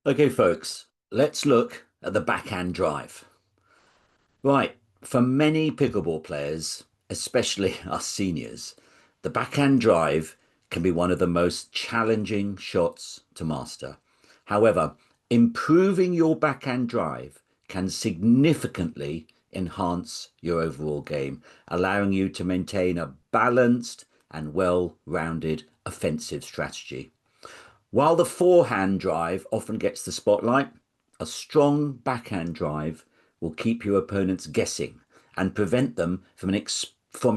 Okay, folks, let's look at the backhand drive. Right, for many pickleball players, especially us seniors, the backhand drive can be one of the most challenging shots to master. However, improving your backhand drive can significantly enhance your overall game, allowing you to maintain a balanced and well-rounded offensive strategy. While the forehand drive often gets the spotlight, a strong backhand drive will keep your opponents guessing and prevent them from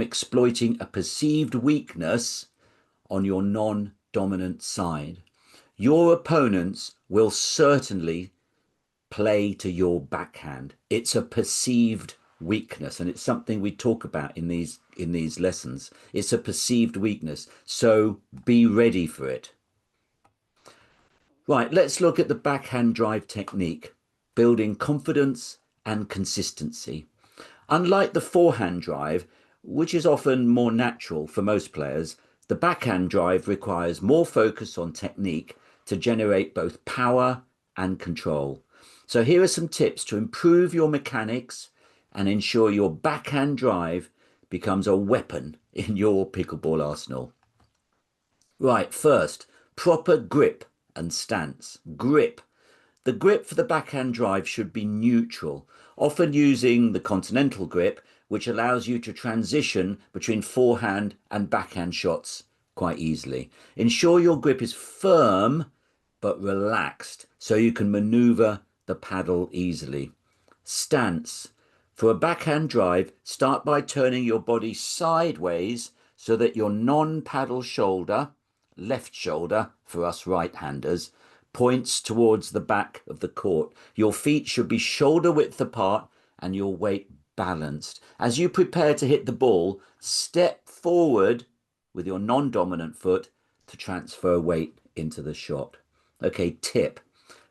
exploiting a perceived weakness on your non-dominant side. Your opponents will certainly play to your backhand. It's a perceived weakness, and it's something we talk about in these lessons. It's a perceived weakness, so be ready for it. Right, let's look at the backhand drive technique, building confidence and consistency. Unlike the forehand drive, which is often more natural for most players, the backhand drive requires more focus on technique to generate both power and control. So here are some tips to improve your mechanics and ensure your backhand drive becomes a weapon in your pickleball arsenal. Right, first, proper grip and stance. Grip. The grip for the backhand drive should be neutral, often using the continental grip, which allows you to transition between forehand and backhand shots quite easily. Ensure your grip is firm but relaxed so you can maneuver the paddle easily. Stance. For a backhand drive, start by turning your body sideways so that your non-paddle shoulder, left shoulder for us right-handers, points towards the back of the court. Your feet should be shoulder width apart and your weight balanced. As you prepare to hit the ball, step forward with your non-dominant foot to transfer weight into the shot. Okay, tip.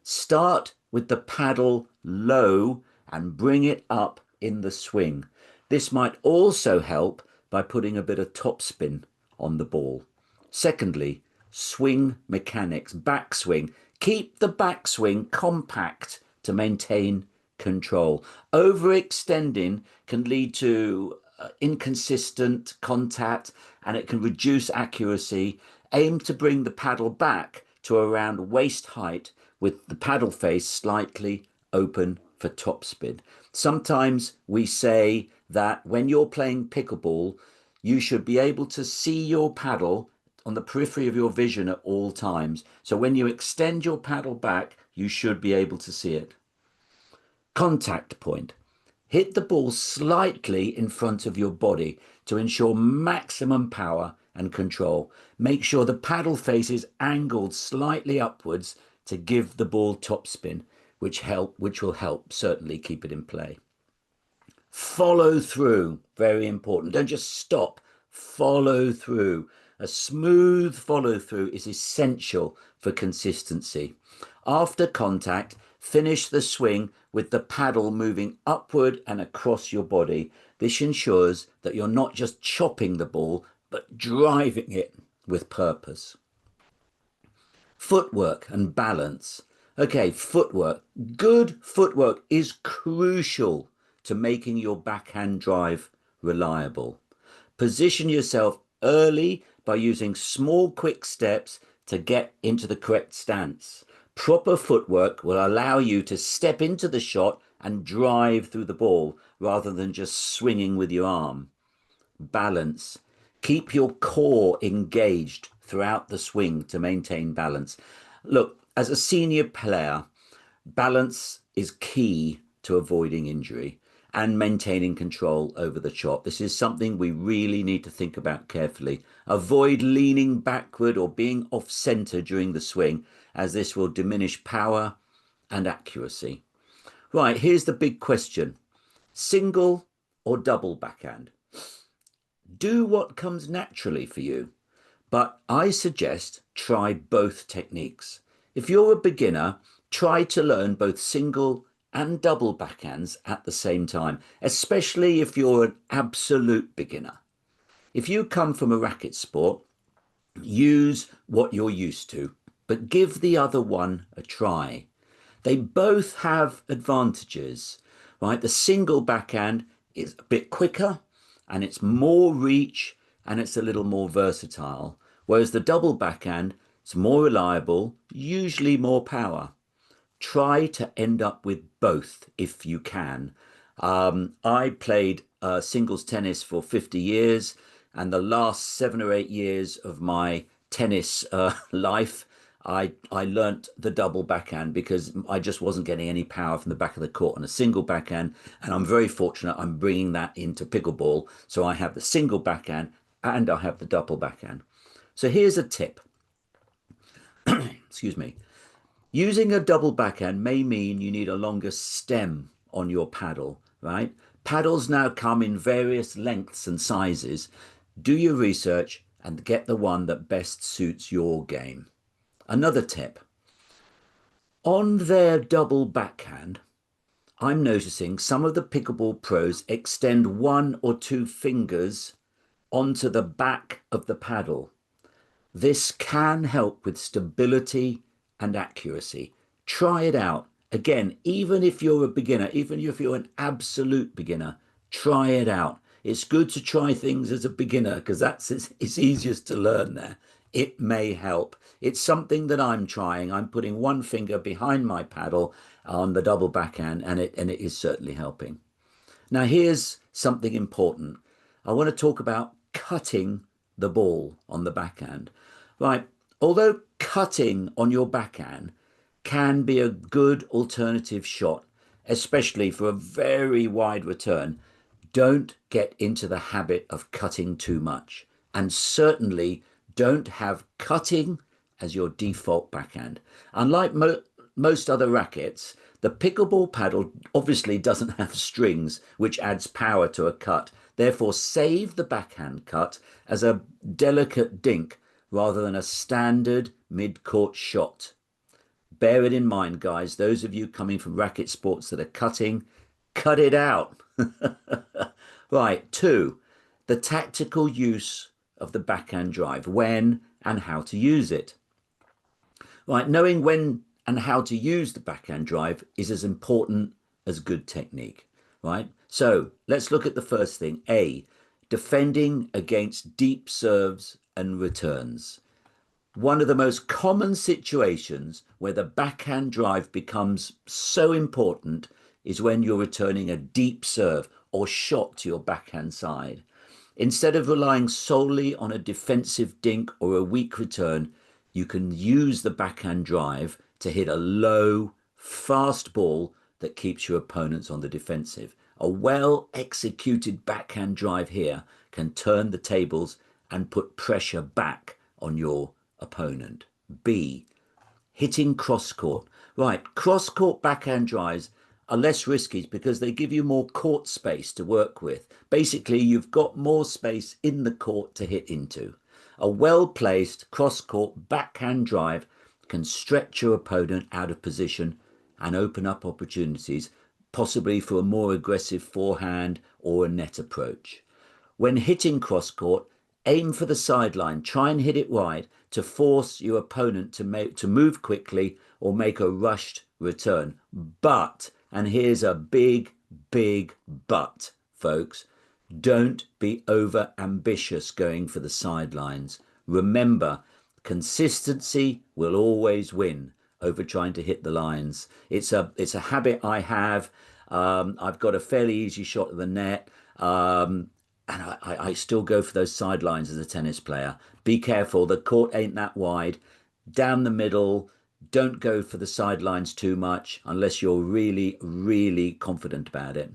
Start with the paddle low and bring it up in the swing. This might also help by putting a bit of topspin on the ball. Secondly, swing mechanics, backswing. Keep the backswing compact to maintain control. Overextending can lead to inconsistent contact and it can reduce accuracy. Aim to bring the paddle back to around waist height with the paddle face slightly open for topspin. Sometimes we say that when you're playing pickleball, you should be able to see your paddle on the periphery of your vision at all times. So when you extend your paddle back, you should be able to see it. Contact point. Hit the ball slightly in front of your body to ensure maximum power and control. Make sure the paddle face is angled slightly upwards to give the ball topspin, which will help certainly keep it in play. Follow through, very important. Don't just stop, follow through. A smooth follow through is essential for consistency. After contact, finish the swing with the paddle moving upward and across your body. This ensures that you're not just chopping the ball, but driving it with purpose. Footwork and balance. Okay, footwork. Good footwork is crucial to making your backhand drive reliable. Position yourself early by using small, quick steps to get into the correct stance. Proper footwork will allow you to step into the shot and drive through the ball rather than just swinging with your arm. Balance. Keep your core engaged throughout the swing to maintain balance. Look, as a senior player, balance is key to avoiding injury and maintaining control over the shot. This is something we really need to think about carefully. Avoid leaning backward or being off center during the swing, as this will diminish power and accuracy. Right, here's the big question. Single or double backhand? Do what comes naturally for you, but I suggest try both techniques. If you're a beginner, try to learn both single and double backhands at the same time, especially if you're an absolute beginner. If you come from a racket sport, use what you're used to, but give the other one a try. They both have advantages, right? The single backhand is a bit quicker and it's more reach and it's a little more versatile. Whereas the double backhand, it's more reliable, usually more power. Try to end up with both if you can. I played singles tennis for 50 years, and the last 7 or 8 years of my tennis life, I learnt the double backhand because I just wasn't getting any power from the back of the court on a single backhand. And I'm very fortunate I'm bringing that into pickleball. So I have the single backhand and I have the double backhand. So here's a tip. Excuse me. Using a double backhand may mean you need a longer stem on your paddle, right? Paddles now come in various lengths and sizes. Do your research and get the one that best suits your game. Another tip. On their double backhand, I'm noticing some of the pickleball pros extend 1 or 2 fingers onto the back of the paddle. This can help with stability and accuracy. Try it out. Again, even if you're a beginner, even if you're an absolute beginner, try it out. It's good to try things as a beginner because it's easiest to learn there. It may help. It's something that I'm trying. I'm putting 1 finger behind my paddle on the double backhand and it is certainly helping. Now here's something important. I want to talk about cutting the ball on the backhand. Right, although cutting on your backhand can be a good alternative shot, especially for a very wide return, don't get into the habit of cutting too much. And certainly don't have cutting as your default backhand. Unlike most other rackets, the pickleball paddle obviously doesn't have strings, which adds power to a cut. Therefore, save the backhand cut as a delicate dink rather than a standard mid-court shot. Bear it in mind, guys. Those of you coming from racket sports that are cutting, cut it out. Right, 2, the tactical use of the backhand drive, when and how to use it. Right, knowing when and how to use the backhand drive is as important as good technique, right? So let's look at the first thing. A, defending against deep serves and returns. One of the most common situations where the backhand drive becomes so important is when you're returning a deep serve or shot to your backhand side. Instead of relying solely on a defensive dink or a weak return, you can use the backhand drive to hit a low, fast ball that keeps your opponents on the defensive. A well-executed backhand drive here can turn the tables and put pressure back on your opponent. B, hitting cross court. Right, cross court backhand drives are less risky because they give you more court space to work with. Basically, you've got more space in the court to hit into. A well-placed cross court backhand drive can stretch your opponent out of position and open up opportunities, possibly for a more aggressive forehand or a net approach. When hitting cross court, aim for the sideline. Try and hit it wide to force your opponent to move quickly or make a rushed return. But, and here's a big, big but, folks, don't be over ambitious going for the sidelines. Remember, consistency will always win over trying to hit the lines. It's a habit I have. I've got a fairly easy shot of the net. And I still go for those sidelines as a tennis player. Be careful, the court ain't that wide. Down the middle, don't go for the sidelines too much unless you're really, really confident about it.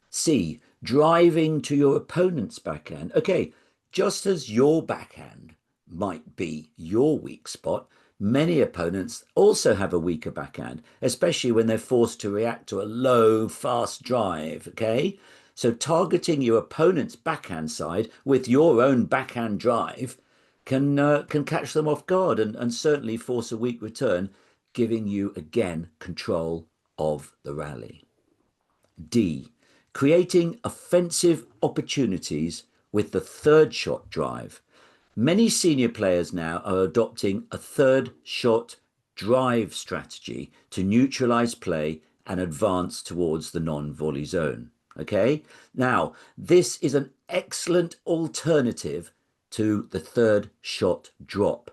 C, driving to your opponent's backhand. Okay, just as your backhand might be your weak spot, many opponents also have a weaker backhand, especially when they're forced to react to a low, fast drive, okay? So targeting your opponent's backhand side with your own backhand drive can catch them off guard and certainly force a weak return, giving you, again, control of the rally. D, creating offensive opportunities with the third shot drive. Many senior players now are adopting a third shot drive strategy to neutralize play and advance towards the non-volley zone. Okay, now this is an excellent alternative to the third shot drop.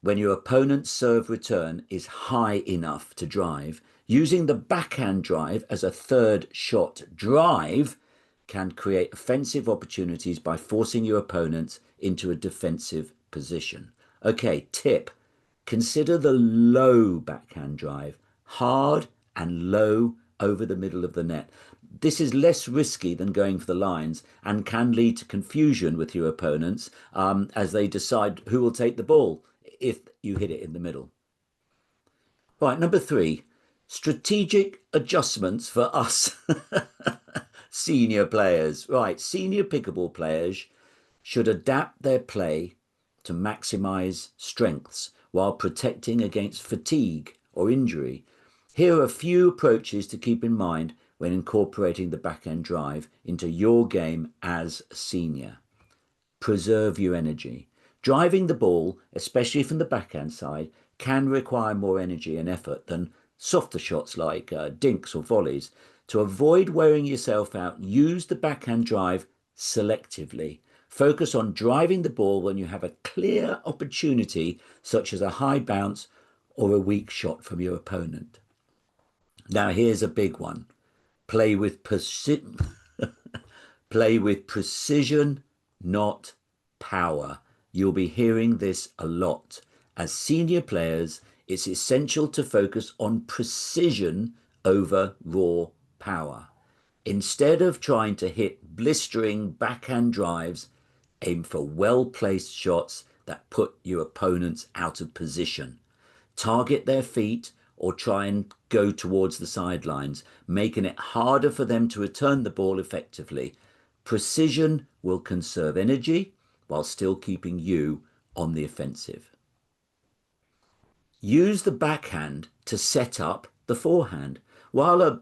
When your opponent's serve return is high enough to drive, using the backhand drive as a third shot drive can create offensive opportunities by forcing your opponents into a defensive position. Okay, tip. Consider the low backhand drive, hard and low over the middle of the net. This is less risky than going for the lines and can lead to confusion with your opponents as they decide who will take the ball if you hit it in the middle. Right, number 3, strategic adjustments for us senior players. Right, senior pickleball players should adapt their play to maximize strengths while protecting against fatigue or injury. Here are a few approaches to keep in mind when incorporating the backhand drive into your game as a senior. Preserve your energy. Driving the ball, especially from the backhand side, can require more energy and effort than softer shots like dinks or volleys. To avoid wearing yourself out, use the backhand drive selectively. Focus on driving the ball when you have a clear opportunity, such as a high bounce or a weak shot from your opponent. Now, here's a big one. Play with precision, not power. You'll be hearing this a lot. As senior players, it's essential to focus on precision over raw power. Instead of trying to hit blistering backhand drives, aim for well-placed shots that put your opponents out of position. Target their feet or try and go towards the sidelines, making it harder for them to return the ball effectively. Precision will conserve energy while still keeping you on the offensive. Use the backhand to set up the forehand. While a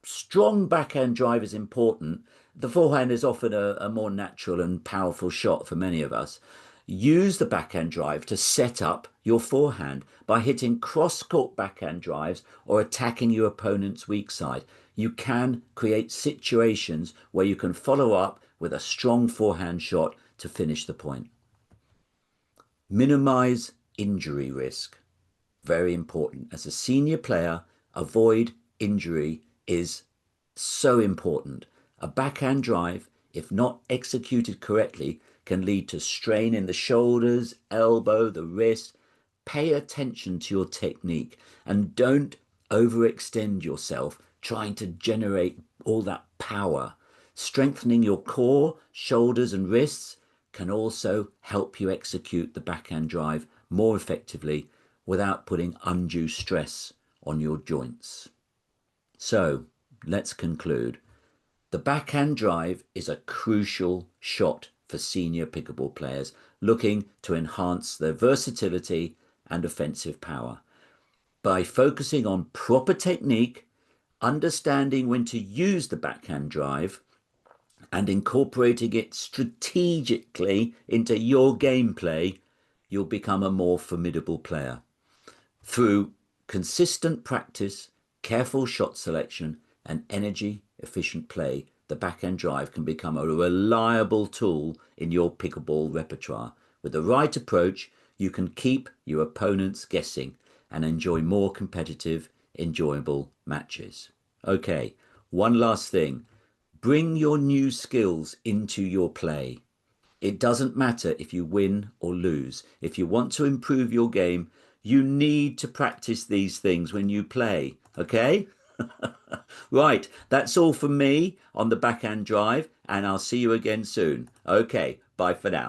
strong backhand drive is important, the forehand is often a more natural and powerful shot for many of us. Use the backhand drive to set up your forehand by hitting cross-court backhand drives or attacking your opponent's weak side. You can create situations where you can follow up with a strong forehand shot to finish the point. Minimize injury risk. Very important. As a senior player, avoid injury is so important. A backhand drive, if not executed correctly, can lead to strain in the shoulders, elbow, the wrist. Pay attention to your technique and don't overextend yourself trying to generate all that power. Strengthening your core, shoulders and wrists can also help you execute the backhand drive more effectively without putting undue stress on your joints. So let's conclude. The backhand drive is a crucial shot for senior pickleball players looking to enhance their versatility and offensive power. By focusing on proper technique, understanding when to use the backhand drive, and incorporating it strategically into your gameplay, you'll become a more formidable player. Through consistent practice, careful shot selection, and energy-efficient play, the backhand drive can become a reliable tool in your pickleball repertoire. With the right approach, you can keep your opponents guessing and enjoy more competitive, enjoyable matches. Okay, one last thing. Bring your new skills into your play. It doesn't matter if you win or lose. If you want to improve your game, you need to practice these things when you play, okay? Right, that's all from me on the backhand drive, and I'll see you again soon. Okay, bye for now.